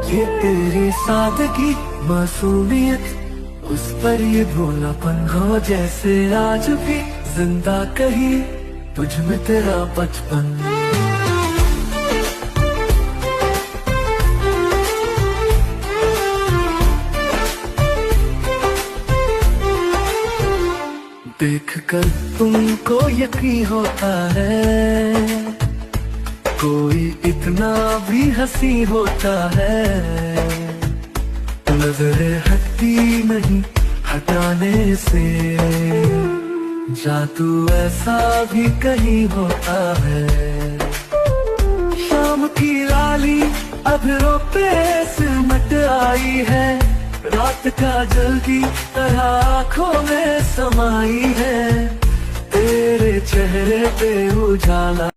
ये तेरी सादगी मासूमियत, उस पर ये भोलापन हो जैसे आज भी जिंदा कहीं तुझ में तेरा बचपन। देखकर तुमको यकीन होता है कोई इतना भी हंसी होता है, नजरें हटती नहीं हटाने से, जादू ऐसा भी कहीं होता है। शाम की लाली अधरों पे सिमट आई है, रात का जल्दी तरह आँखों में समाई है, तेरे चेहरे पे उजाला